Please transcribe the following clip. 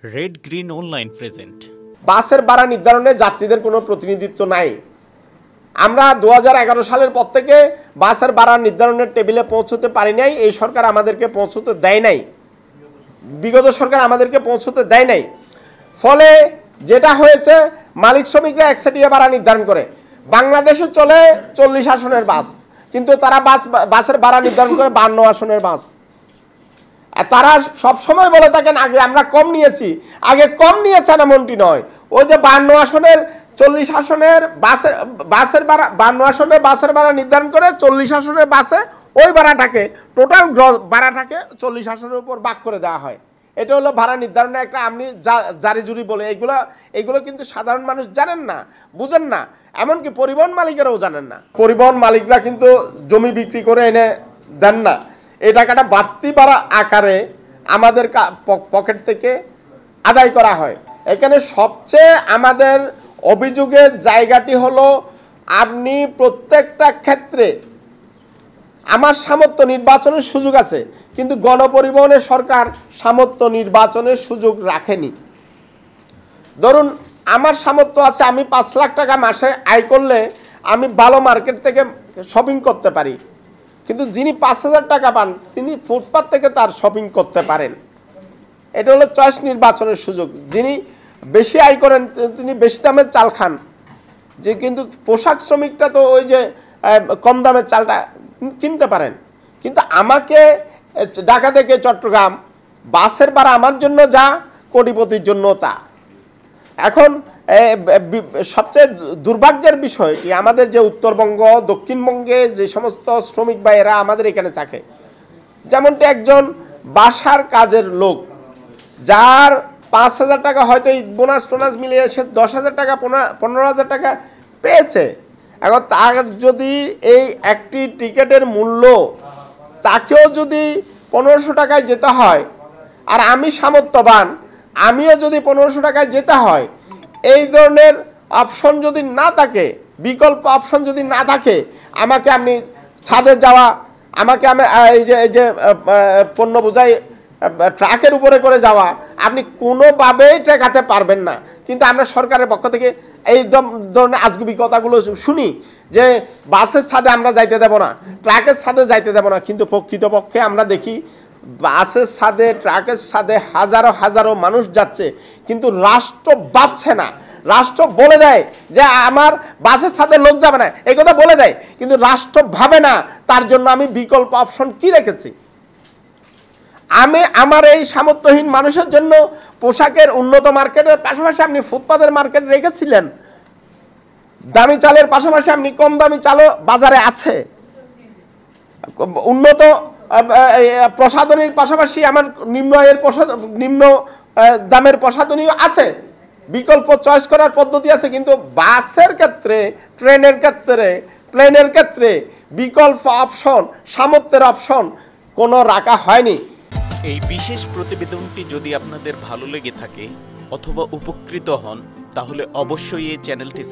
Red green online present. বাসের ভাড়া নির্ধারণে যাত্রীদের কোনো প্রতিনিধিত্ব নাই। আমরা 2011 সালের পর থেকে বাসের ভাড়া নির্ধারণের টেবিলে পৌঁছতে পারি নাই। এই সরকার আমাদেরকে পৌঁছতে দেয় নাই, বিগত সরকার আমাদেরকে পৌঁছতে দেয় নাই। ফলে যেটা হয়েছে, মালিক শ্রমিকরা একচেটিয়া ভাড়া নির্ধারণ করে। বাংলাদেশে চলে 40 আসনের বাস, কিন্তু তারা বাসের ভাড়া নির্ধারণ করে 52 আসনের বাস। তারা সবসময় বলে থাকেন আগে আমরা কম নিয়েছি, আগে কম নিয়েছেন এমনটি নয়। ওই যে 52 আসনের 40 আসনের বাসের ভাড়া 52 আসনের বাসের ভাড়া নির্ধারণ করে 40 আসনের বাসে ওই ভাড়াটাকে টোটাল ভাড়াটাকে 40 আসনের উপর ভাগ করে দেওয়া হয়। এটা হলো ভাড়া নির্ধারণের একটা আপনি জারি জুরি বলে, এগুলো কিন্তু সাধারণ মানুষ জানেন না, বুঝেন না, এমনকি পরিবহন মালিকেরাও জানেন না। পরিবহন মালিকরা কিন্তু জমি বিক্রি করে এনে দেন না, এই টাকাটা বাড়তি ভাড়া আকারে আমাদের পকেট থেকে আদায় করা হয়। এখানে সবচেয়ে আমাদের অভিযোগের জায়গাটি হলো, আপনি প্রত্যেকটা ক্ষেত্রে আমার সামর্থ্য নির্বাচনের সুযোগ আছে, কিন্তু গণপরিবহনের সরকার সামর্থ্য নির্বাচনের সুযোগ রাখেনি। ধরুন আমার সামর্থ্য আছে, আমি 5 লাখ টাকা মাসে আয় করলে আমি ভালো মার্কেট থেকে শপিং করতে পারি, কিন্তু যিনি 5,000 টাকা পান তিনি ফুটপাত থেকে তার শপিং করতে পারেন। এটা হলো চয়েস নির্বাচনের সুযোগ। যিনি বেশি আয় করেন তিনি বেশি দামের চাল খান, যে কিন্তু পোশাক শ্রমিকটা তো ওই যে কম দামের চালটা কিনতে পারেন। কিন্তু আমাকে ঢাকা থেকে চট্টগ্রাম বাসের ভাড়া আমার জন্য যা, কোটিপতির জন্য তা। এখন সবচেয়ে দুর্ভাগ্যের বিষয়টি, আমাদের যে উত্তরবঙ্গ দক্ষিণবঙ্গে যে সমস্ত শ্রমিক ভাইয়েরা আমাদের এখানে থাকে, যেমনটি একজন বাসার কাজের লোক যার 5,000 টাকা হয়তো বোনাস টোনাস মিলিয়ে সে 10,000 টাকা 15,000 টাকা পেয়েছে। এখন তার যদি এই একটি টিকিটের মূল্য তাকেও যদি 1500 টাকায় যেতে হয়, আর আমি সামর্থ্যবান আমিও যদি 1500 টাকায় যেতে হয়, এই ধরনের অপশন যদি না থাকে, বিকল্প অপশন যদি না থাকে, আমাকে আপনি ছাদে যাওয়া, আমাকে এই যে পণ্য বোঝাই ট্রাকের উপরে করে যাওয়া, আপনি কোনোভাবেই ঠেকাতে পারবেন না। কিন্তু আমরা সরকারের পক্ষ থেকে এই ধরনের আজগুবি কথাগুলো শুনি যে বাসের ছাদে আমরা যাইতে দেব না, ট্রাকের ছাদে যাইতে দেব না, কিন্তু প্রকৃতপক্ষে আমরা দেখি বাসের ছাদে ট্রাকের ছাদে হাজারো হাজারো মানুষ যাচ্ছে, কিন্তু রাষ্ট্র ভাবছে না। রাষ্ট্র বলে দেয় যে আমার বাসের ছাদে লোক যাবে না, এই কথা বলে দেয়, কিন্তু রাষ্ট্র ভাবে না তার জন্য আমি বিকল্প অপশন কি রেখেছি। আমি আমার এই সামর্থ্যহীন মানুষের জন্য পোশাকের উন্নত মার্কেটের পাশাপাশি আপনি ফুটপাতের মার্কেট রেখেছিলেন, দামি চালের পাশাপাশি আপনি কম দামি চালও বাজারে আছে, উন্নত প্রসাধনীর পাশাপাশি আমার নিম্ন দামের প্রসাধনীও আছে, বিকল্প চয়েস করার পদ্ধতি আছে। কিন্তু বাসের ক্ষেত্রে, ট্রেনের ক্ষেত্রে, প্লেনের ক্ষেত্রে বিকল্প অপশন, সামর্থ্যের অপশন কোনো রাখা হয়নি। এই বিশেষ প্রতিবেদনটি যদি আপনাদের ভালো লেগে থাকে অথবা উপকৃত হন, তাহলে অবশ্যই এই চ্যানেলটি